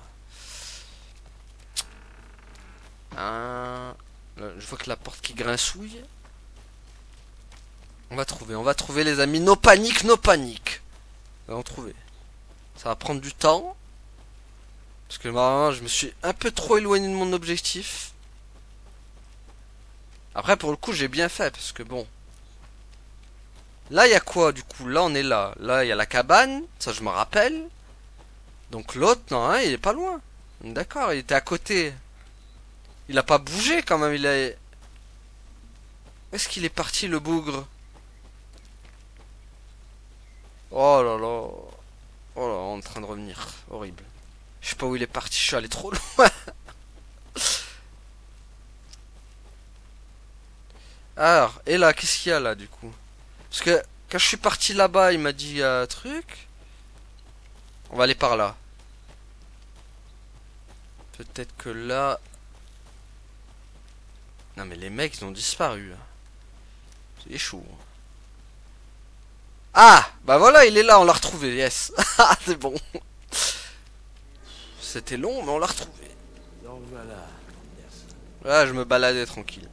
Ah, là, je vois que la porte qui grincouille. On va trouver les amis. No panique, no panique. On va en trouver. Ça va prendre du temps. Parce que normalement, je me suis un peu trop éloigné de mon objectif. Après, pour le coup, j'ai bien fait. Parce que bon. Là, il y a quoi du coup? Là, on est là. Là, il y a la cabane. Ça, je me rappelle. Donc l'autre, non, hein, il est pas loin. D'accord, il était à côté. Il a pas bougé quand même. Il a... Où est-ce qu'il est parti, le bougre? Oh là là. Oh là, on est en train de revenir. Horrible. Je sais pas où il est parti, je suis allé trop loin. Alors, et là, qu'est-ce qu'il y a là du coup? Parce que quand je suis parti là-bas, il m'a dit un truc. On va aller par là. Peut-être que là... Non mais les mecs, ils ont disparu. C'est chaud. Ah, bah voilà, il est là, on l'a retrouvé, yes. C'est bon. C'était long, mais on l'a retrouvé. Donc voilà. Là, je me baladais tranquille.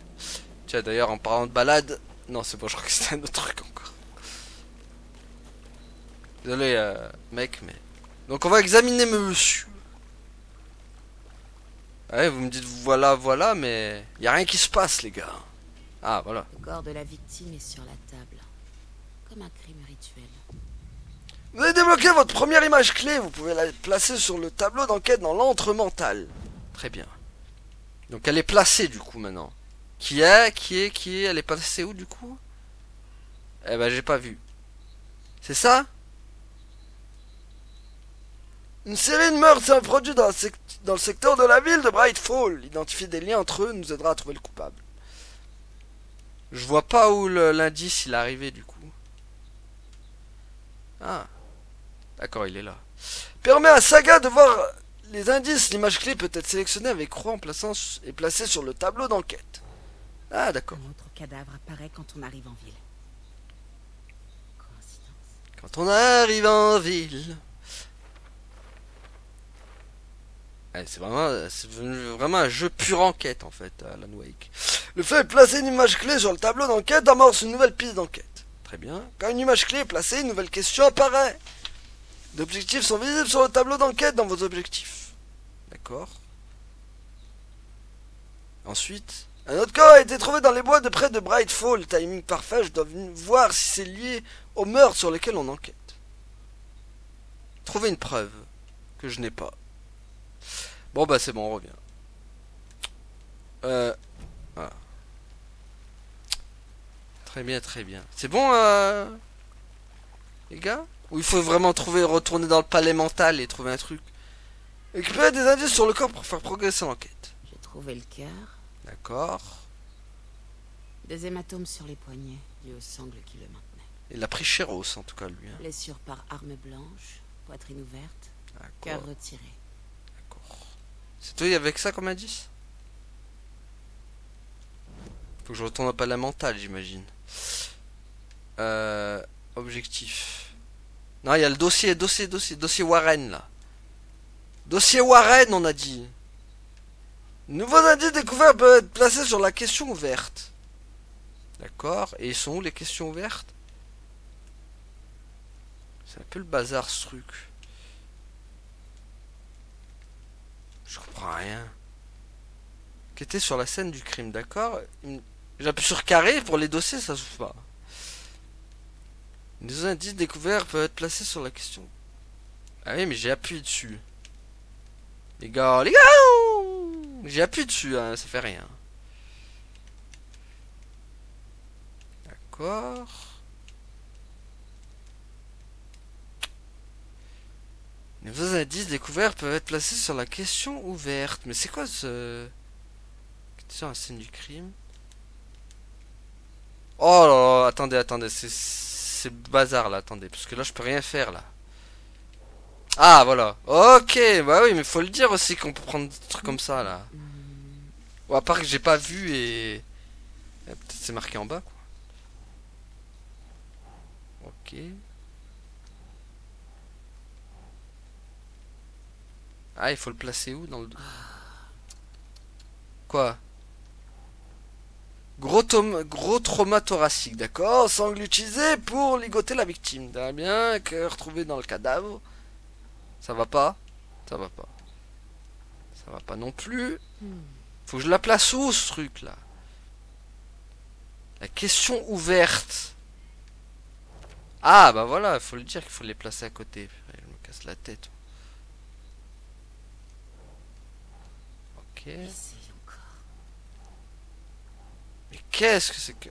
Tiens, d'ailleurs, en parlant de balade... Non, c'est bon, je crois que c'était un autre truc encore. Désolé, mec, mais... Donc, on va examiner monsieur. Ouais, vous me dites voilà, voilà, mais... Y a rien qui se passe, les gars. Ah, voilà. Le corps de la victime est sur la table. Comme un crime rituel. Vous avez débloqué votre première image clé. Vous pouvez la placer sur le tableau d'enquête dans l'antre mental. Très bien. Donc, elle est placée, du coup, maintenant. Qui est Elle est passée où du coup? Eh ben j'ai pas vu. C'est ça? Une série de meurtres s'est produite dans le secteur de la ville de Brightfall. Identifier des liens entre eux nous aidera à trouver le coupable. Je vois pas où l'indice il est arrivé du coup. Ah. D'accord, il est là. Permet à Saga de voir les indices. L'image clé peut être sélectionnée avec croix en plaçant et placée sur le tableau d'enquête. Ah d'accord. Un autre cadavre apparaît quand on arrive en ville. Coïncidence. Quand on arrive en ville. Ouais, c'est devenu vraiment un jeu pure enquête en fait, Alan Wake. Le fait de placer une image clé sur le tableau d'enquête amorce une nouvelle piste d'enquête. Très bien. Quand une image clé est placée, une nouvelle question apparaît. D'objectifs sont visibles sur le tableau d'enquête dans vos objectifs. D'accord. Ensuite, un autre corps a été trouvé dans les bois de près de Brightfall. Timing parfait, je dois voir si c'est lié au meurtre sur lequel on enquête. Trouver une preuve que je n'ai pas. Bon bah c'est bon, on revient. Voilà. Très bien, très bien. C'est bon, les gars? Ou il faut vraiment retourner dans le palais mental et trouver un truc? Récupérer des indices sur le corps pour faire progresser l'enquête. J'ai trouvé le cœur. D'accord. Des hématomes sur les poignets, dus au sangle qui le maintenait. Il a pris Chéros en tout cas lui. Hein. Blessure par arme blanche, poitrine ouverte, cœur D'accord. retiré. D'accord. C'est toi avec ça comme indice? Faut que je retourne au palais mental, j'imagine. Objectif. Non, il y a le dossier Warren là. Dossier Warren, on a dit. Nouveaux indices découverts peuvent être placés sur la question ouverte. D'accord. Et ils sont où les questions ouvertes? C'est un peu le bazar ce truc. Je comprends rien. Qu'était sur la scène du crime, d'accord. J'appuie sur carré pour les dossiers, ça s'ouvre pas. Les indices découverts peuvent être placés sur la question. Ah oui, mais j'ai appuyé dessus. Les gars, j'ai appuyé dessus, hein, ça fait rien. D'accord. Les nouveaux indices découverts peuvent être placés sur la question ouverte. Mais c'est quoi ce... Question à la scène du crime. Oh là là, attendez, c'est bazar là, attendez, parce que là je peux rien faire là. Ah voilà, ok, bah oui, mais faut le dire aussi qu'on peut prendre des trucs comme ça là. Ou à part que j'ai pas vu et... Peut-être c'est marqué en bas quoi. Ok. Ah, il faut le placer où dans le... Quoi? Gros trauma thoracique, d'accord. Sangle utilisé pour ligoter la victime. Très bien, cœur retrouvé dans le cadavre. Ça va pas? Ça va pas. Ça va pas non plus. Faut que je la place où ce truc là? La question ouverte. Ah bah voilà, il faut le dire qu'il faut les placer à côté. Je me casse la tête. Ok. Essaye encore. Mais qu'est-ce que c'est que...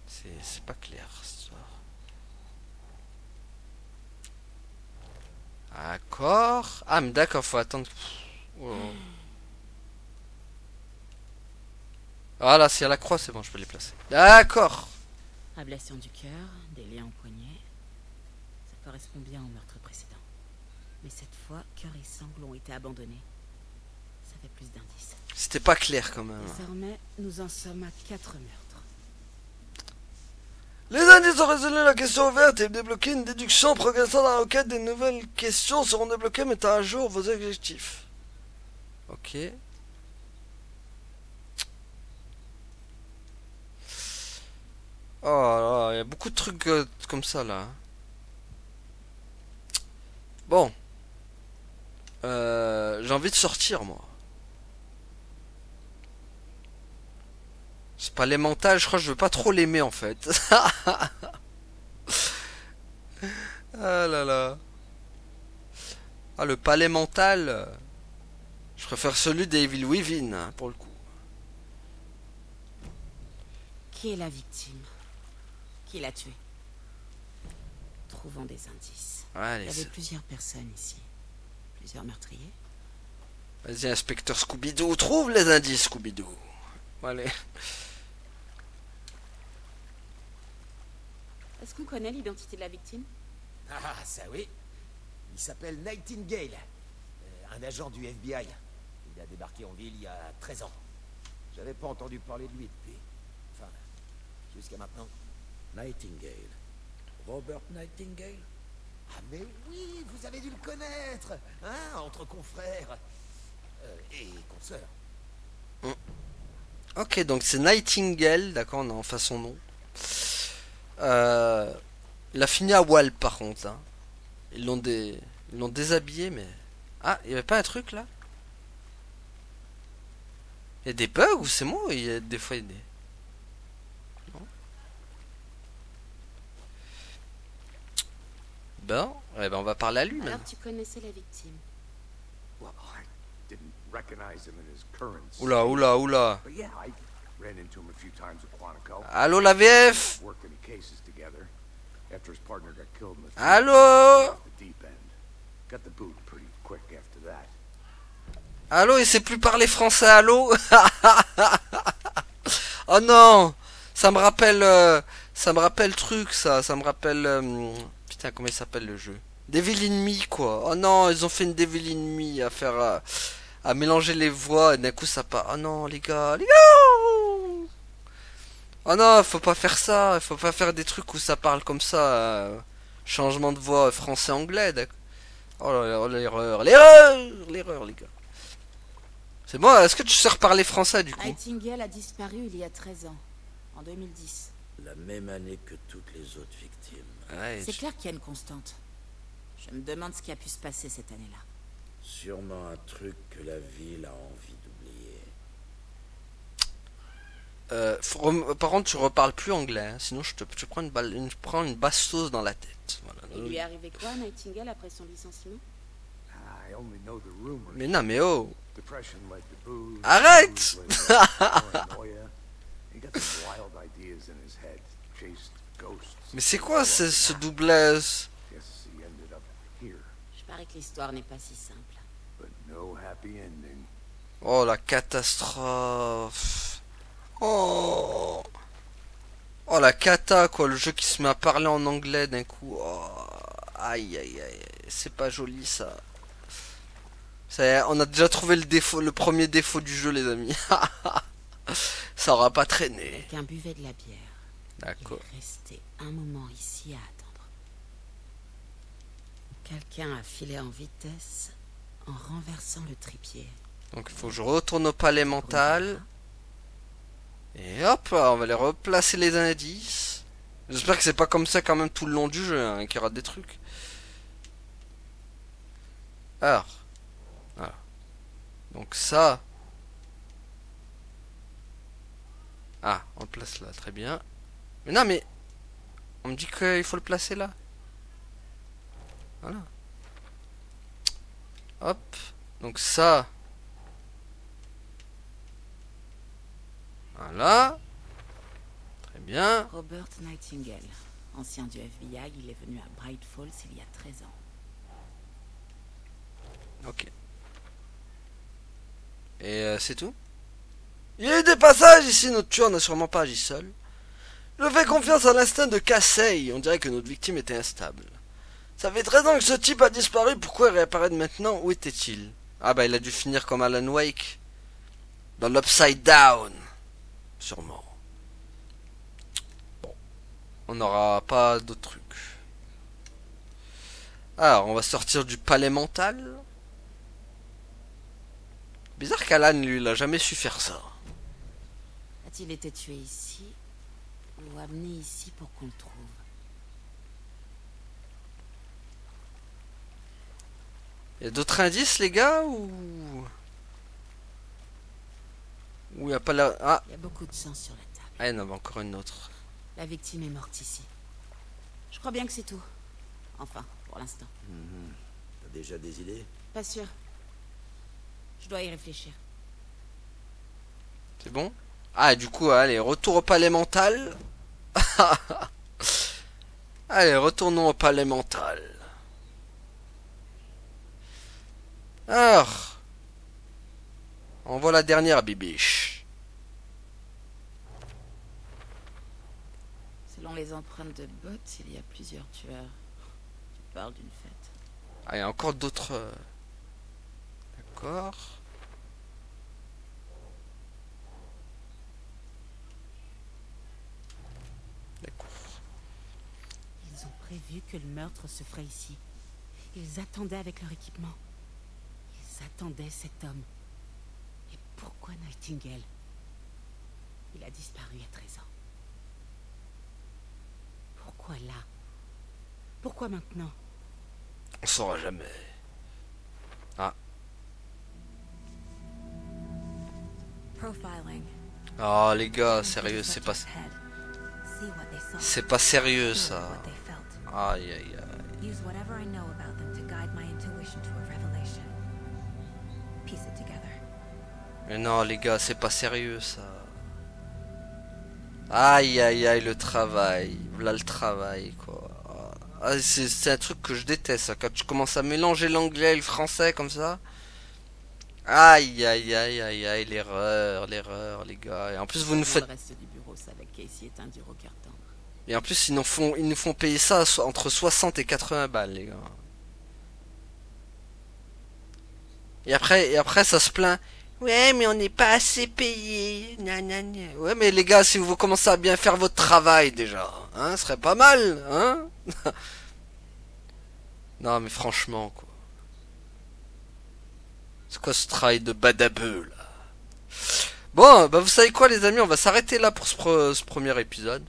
C'est pas clair cette histoire. D'accord. Ah mais d'accord, faut attendre. Oh. Voilà, si à la croix c'est bon, je peux les placer. D'accord. Ablation du cœur, des liens au poignet. Ça correspond bien au meurtre précédent. Mais cette fois, cœur et sangles ont été abandonnés. Ça fait plus d'indices. C'était pas clair quand même. Désormais, nous en sommes à 4 meurtres. Les indices ont résolu la question ouverte et débloqué une déduction progressant dans la requête. Des nouvelles questions seront débloquées mettant à jour vos objectifs. Ok. Oh là, il y a beaucoup de trucs comme ça là. Bon. J'ai envie de sortir moi. C'est pas les mentales, je crois que je veux pas trop l'aimer en fait. Ah là là. Ah le palais mental. Je préfère celui d'Evil Within hein, pour le coup. Qui est la victime? Qui l'a tué? Trouvons des indices. Allez, Il y avait plusieurs personnes ici. Plusieurs meurtriers. vas-y inspecteur Scooby-Doo, trouve les indices Scooby-Doo. Allez. Est-ce qu'on connaît l'identité de la victime? Ah, ça oui. Il s'appelle Nightingale. Un agent du FBI. Il a débarqué en ville il y a 13 ans. J'avais pas entendu parler de lui depuis. Enfin, jusqu'à maintenant. Nightingale. Robert Nightingale? Ah mais oui, vous avez dû le connaître. Hein, entre confrères. Et consoeurs. Ok, donc c'est Nightingale, d'accord, on a enfin son nom. Il a fini à Wall par contre. Hein. Ils l'ont déshabillé, mais... Ah, il y avait pas un truc là? Il y a des bugs ou c'est moi? Il y a des fois il y a des... Non. Ben, eh ben on va parler à lui Alors maintenant. tu connaissais la victime? Well, I didn't recognize him in his current Oula, oula, oula. But yeah, I ran into him a few times at Quantico. Allô la VF? Worked any cases together. After his partner got killed in the field, Allô? off the deep end. Got the boot pretty quick after that. Allô, il sait plus parler français, allô? Oh non! Ça me rappelle truc, ça me rappelle... Putain, comment il s'appelle le jeu? Devil in Me, quoi. Oh non, ils ont fait une Devil in Me à faire... à mélanger les voix, et d'un coup ça part... Oh non, les gars, les gars! Oh non, faut pas faire ça, faut pas faire des trucs où ça parle comme ça. Changement de voix français-anglais, d'accord? Oh là là, l'erreur, les gars. C'est bon, est-ce que tu sais reparler français du coup? Nightingale a disparu il y a 13 ans, en 2010. La même année que toutes les autres victimes. Ouais, C'est clair qu'il y a une constante. Je me demande ce qui a pu se passer cette année-là. Sûrement un truc que la ville a envie d'oublier. Par contre, tu reparles plus anglais, hein, sinon je prends une bastos dans la tête. Voilà. Il lui est arrivé quoi à Nightingale après son licenciement? I only know the rumors. Mais non, mais oh! Depression led to booze. Arrête! booze led to paranoia, He got some wild ideas in his head. Chased ghosts. Mais c'est quoi ce doublage? Guess he ended up here. Je parie que l'histoire n'est pas si simple. But no happy ending. Oh la catastrophe. Oh. Oh la cata quoi, le jeu qui se met à parler en anglais d'un coup. Oh. Aïe aïe aïe, c'est pas joli ça. Ça y est, on a déjà trouvé le défaut, le premier défaut du jeu les amis. Ça aura pas traîné. Quelqu'un buvait de la bière. D'accord. Il est resté un moment ici à attendre. Quelqu'un a filé en vitesse en renversant le trépied. Donc il faut que je retourne au palais mental. Et hop, on va les replacer les indices. J'espère que c'est pas comme ça quand même tout le long du jeu, hein, qu'il y aura des trucs. Alors. Voilà. Donc ça. Ah, on le place là, très bien. Mais non, mais... On me dit qu'il faut le placer là. Voilà. Hop. Donc ça... Voilà. Très bien. Robert Nightingale, ancien du FBI, il est venu à Bright Falls il y a 13 ans. Ok. Et c'est tout? Il y a eu des passages ici, notre tueur n'a sûrement pas agi seul. Je fais confiance à l'instinct de Casey. On dirait que notre victime était instable. Ça fait 13 ans que ce type a disparu, pourquoi il réapparaît maintenant? Où était-il? Ah bah il a dû finir comme Alan Wake. Dans l'Upside Down. Sûrement. Bon. On n'aura pas d'autres trucs. Alors, on va sortir du palais mental. Bizarre qu'Alan, lui, il a jamais su faire ça. A-t-il été tué ici ou amené ici pour qu'on le trouve? Il y a d'autres indices, les gars, ou il n'y a pas la... Ah, Il y a beaucoup de sang sur la table. ah, il y en avait encore une autre. La victime est morte ici. Je crois bien que c'est tout. Enfin, pour l'instant. T'as déjà des idées? Pas sûr. Je dois y réfléchir. C'est bon? Ah, du coup, allez, retour au palais mental. Allez, retournons au palais mental. Alors, on voit la dernière bibiche. Selon les empreintes de bottes, il y a plusieurs tueurs. Tu parles d'une fête. Ah, il y a encore d'autres... D'accord. D'accord. Ils ont prévu que le meurtre se ferait ici. Ils attendaient avec leur équipement. Ils attendaient cet homme. Et pourquoi Nightingale? Il a disparu il y a 13 ans. Pourquoi là? Pourquoi maintenant? On saura jamais. Ah. Profiling. Oh les gars, sérieux, c'est pas sérieux ça. Aïe aïe aïe. Use whatever I know about them to guide my intuition to a revelation. Piece it together. Mais non les gars, c'est pas sérieux ça. Aïe aïe aïe, le travail. Voilà le travail quoi. Ah, c'est un truc que je déteste ça, quand tu commences à mélanger l'anglais et le français comme ça. Aïe aïe aïe aïe aïe, l'erreur les gars. Et en plus vous nous faites... Le reste du bureau savait que Casey est un dur au cœur tendre. Et en plus ils nous font payer ça entre 60 et 80 balles les gars. Et après ça se plaint. Ouais mais on n'est pas assez payé. Gna. Ouais mais les gars, si vous commencez à bien faire votre travail déjà, hein, ce serait pas mal, hein. Non mais franchement quoi. C'est quoi ce travail de badabeu là? Bon, bah vous savez quoi les amis, on va s'arrêter là pour ce premier épisode.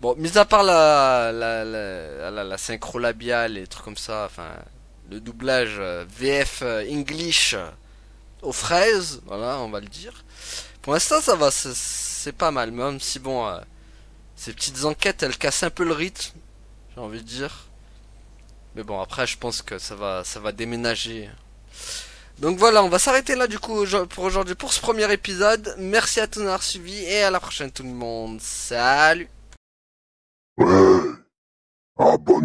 Bon, mis à part la synchro labiale et trucs comme ça, enfin le doublage VF English aux fraises, voilà, on va le dire. Pour l'instant ça va, c'est pas mal, même si bon, ces petites enquêtes elles cassent un peu le rythme, j'ai envie de dire. Mais bon, après je pense que ça va déménager. Donc voilà, on va s'arrêter là du coup pour aujourd'hui pour ce premier épisode. Merci à tous d'avoir suivi et à la prochaine tout le monde. Salut. Ouais, abonne